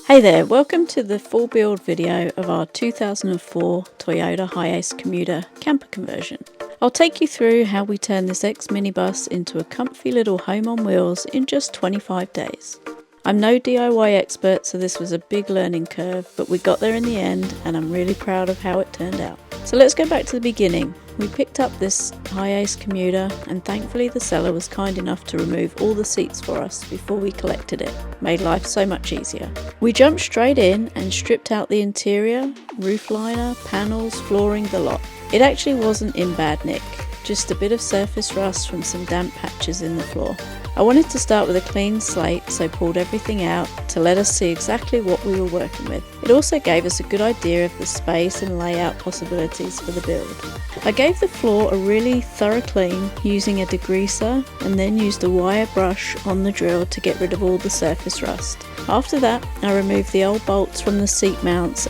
Hey there, welcome to the full build video of our 2004 Toyota HiAce Commuter camper conversion. I'll take you through how we turned this ex-minibus into a comfy little home on wheels in just 25 days. I'm no DIY expert, so this was a big learning curve, but we got there in the end and I'm really proud of how it turned out. So let's go back to the beginning. We picked up this HiAce Commuter and thankfully the seller was kind enough to remove all the seats for us before we collected it. Made life so much easier. We jumped straight in and stripped out the interior, roof liner, panels, flooring, the lot. It actually wasn't in bad nick, just a bit of surface rust from some damp patches in the floor. I wanted to start with a clean slate, so pulled everything out to let us see exactly what we were working with. It also gave us a good idea of the space and layout possibilities for the build. I gave the floor a really thorough clean using a degreaser and then used a wire brush on the drill to get rid of all the surface rust. After that, I removed the old bolts from the seat mounts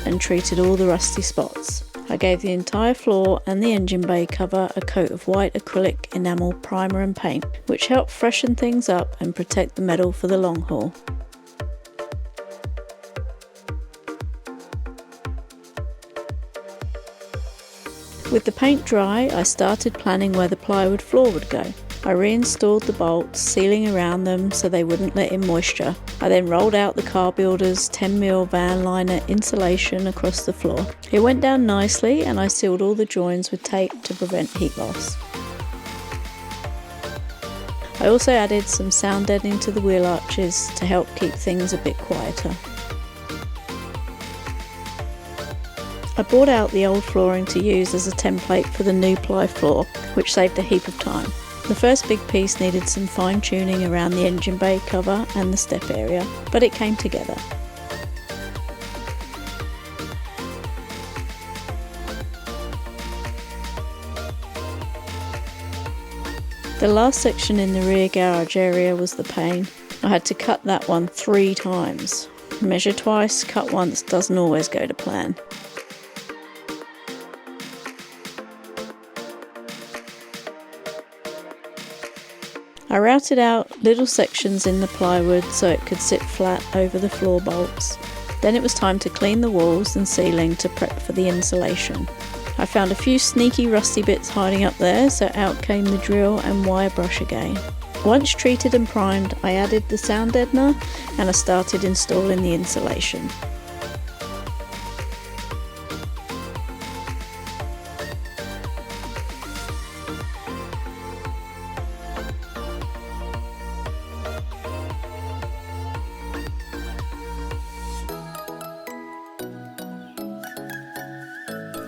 and treated all the rusty spots. I gave the entire floor and the engine bay cover a coat of white acrylic enamel primer and paint, which helped freshen things up and protect the metal for the long haul. With the paint dry, I started planning where the plywood floor would go. I reinstalled the bolts, sealing around them so they wouldn't let in moisture. I then rolled out the car builder's 10mm van liner insulation across the floor. It went down nicely and I sealed all the joins with tape to prevent heat loss. I also added some sound deadening to the wheel arches to help keep things a bit quieter. I brought out the old flooring to use as a template for the new ply floor, which saved a heap of time. The first big piece needed some fine tuning around the engine bay cover and the step area, but it came together. The last section in the rear garage area was the pain. I had to cut that one 3 times. Measure twice, cut once doesn't always go to plan. I routed out little sections in the plywood so it could sit flat over the floor bolts. Then it was time to clean the walls and ceiling to prep for the insulation. I found a few sneaky rusty bits hiding up there, so out came the drill and wire brush again. Once treated and primed, I added the sound deadener and I started installing the insulation.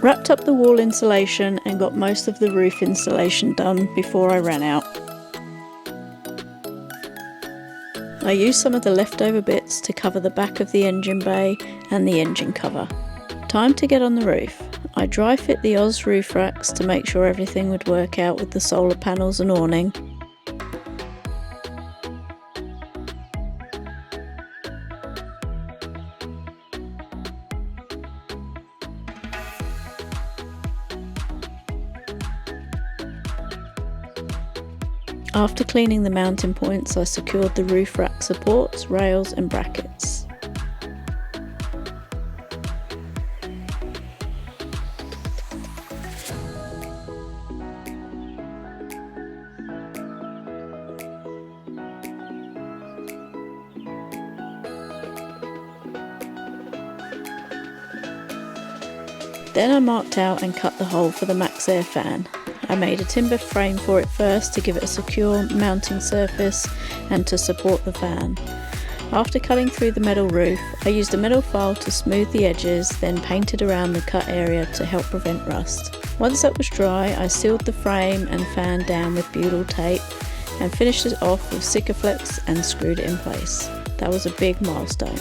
Wrapped up the wall insulation and got most of the roof insulation done before I ran out. I used some of the leftover bits to cover the back of the engine bay and the engine cover. Time to get on the roof. I dry fit the Oz roof racks to make sure everything would work out with the solar panels and awning. After cleaning the mounting points, I secured the roof rack supports, rails and brackets. Then I marked out and cut the hole for the Maxxair fan. I made a timber frame for it first to give it a secure mounting surface and to support the fan. After cutting through the metal roof, I used a metal file to smooth the edges, then painted around the cut area to help prevent rust. Once that was dry, I sealed the frame and fan down with butyl tape and finished it off with Sikaflex and screwed it in place. That was a big milestone.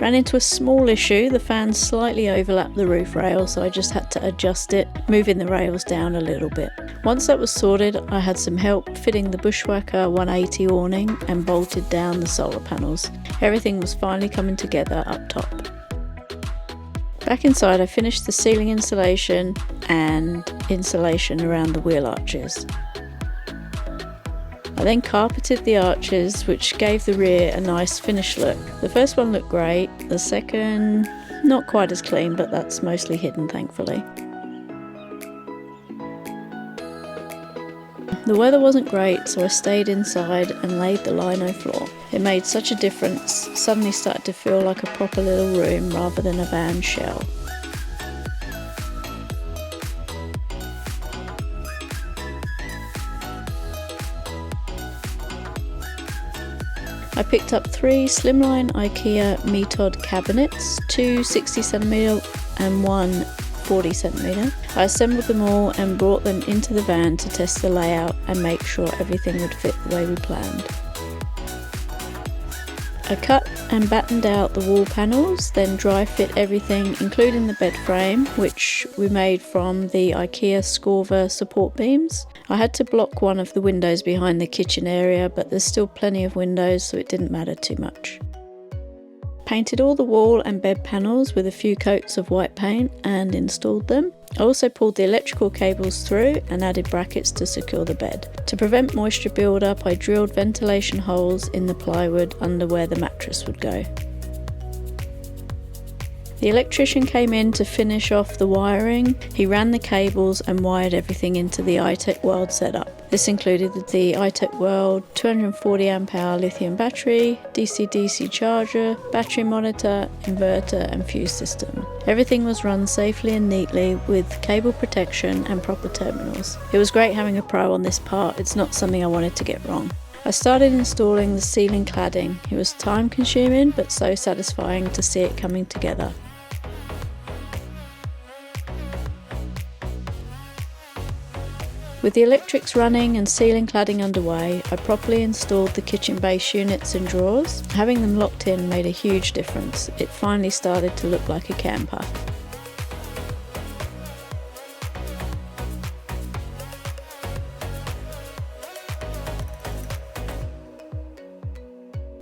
Ran into a small issue, the fan slightly overlapped the roof rail, so I just had to adjust it, moving the rails down a little bit. Once that was sorted, I had some help fitting the Bushwakka 180 awning and bolted down the solar panels. Everything was finally coming together up top. Back inside, I finished the ceiling insulation and insulation around the wheel arches. I then carpeted the arches, which gave the rear a nice finished look. The first one looked great, the second not quite as clean, but that's mostly hidden thankfully. The weather wasn't great, so I stayed inside and laid the lino floor. It made such a difference, suddenly started to feel like a proper little room rather than a van shell. I picked up 3 slimline IKEA Metod cabinets, 2 60cm and 1 40cm. I assembled them all and brought them into the van to test the layout and make sure everything would fit the way we planned. I cut and battened out the wall panels, then dry fit everything including the bed frame, which we made from the IKEA Scorva support beams. I had to block one of the windows behind the kitchen area, but there's still plenty of windows, so it didn't matter too much. Painted all the wall and bed panels with a few coats of white paint and installed them. I also pulled the electrical cables through and added brackets to secure the bed. To prevent moisture build-up, I drilled ventilation holes in the plywood under where the mattress would go. The electrician came in to finish off the wiring. He ran the cables and wired everything into the iTechworld setup. This included the iTechworld 240 amp hour lithium battery, DC-DC charger, battery monitor, inverter and fuse system. Everything was run safely and neatly with cable protection and proper terminals. It was great having a pro on this part, it's not something I wanted to get wrong. I started installing the ceiling cladding. It was time consuming but so satisfying to see it coming together. With the electrics running and ceiling cladding underway, I properly installed the kitchen base units and drawers. Having them locked in made a huge difference. It finally started to look like a camper.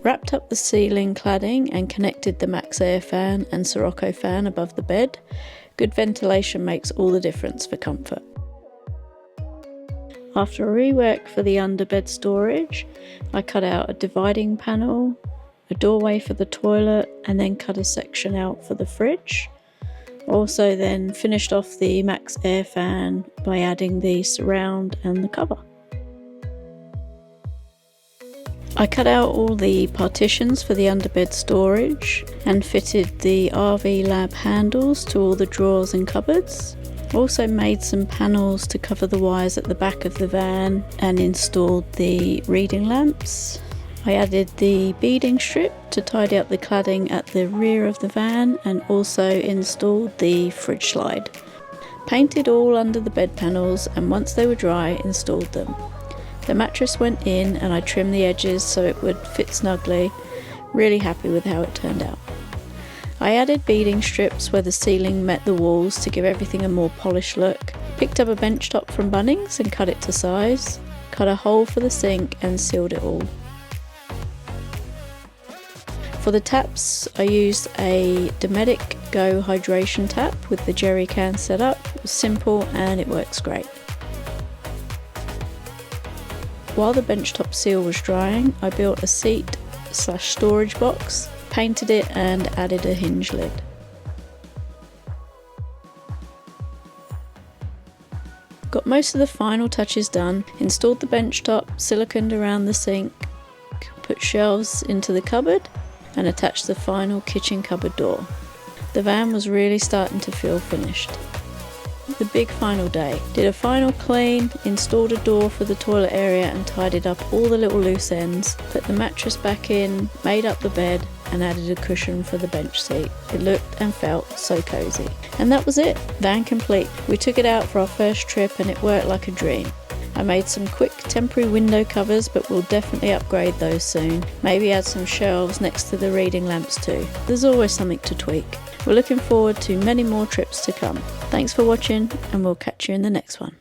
Wrapped up the ceiling cladding and connected the Maxxair fan and Sirocco fan above the bed. Good ventilation makes all the difference for comfort. After a rework for the underbed storage, I cut out a dividing panel, a doorway for the toilet, and then cut a section out for the fridge. Also then finished off the Maxxair fan by adding the surround and the cover. I cut out all the partitions for the underbed storage and fitted the RV lab handles to all the drawers and cupboards. Also made some panels to cover the wires at the back of the van and installed the reading lamps. I added the beading strip to tidy up the cladding at the rear of the van and also installed the fridge slide. Painted all under the bed panels and once they were dry, installed them. The mattress went in and I trimmed the edges so it would fit snugly. Really happy with how it turned out. I added beading strips where the ceiling met the walls to give everything a more polished look. Picked up a bench top from Bunnings and cut it to size. Cut a hole for the sink and sealed it all. For the taps, I used a Dometic Go hydration tap with the jerry can setup. It was simple and it works great. While the benchtop seal was drying, I built a seat/storage box, painted it and added a hinge lid. Got most of the final touches done, installed the benchtop, siliconed around the sink, put shelves into the cupboard and attached the final kitchen cupboard door. The van was really starting to feel finished. The big final day. Did a final clean, installed a door for the toilet area and tidied up all the little loose ends, put the mattress back in, made up the bed and added a cushion for the bench seat. It looked and felt so cozy. And that was it, van complete. We took it out for our first trip and it worked like a dream. I made some quick temporary window covers but we'll definitely upgrade those soon. Maybe add some shelves next to the reading lamps too. There's always something to tweak. We're looking forward to many more trips to come. Thanks for watching and we'll catch you in the next one.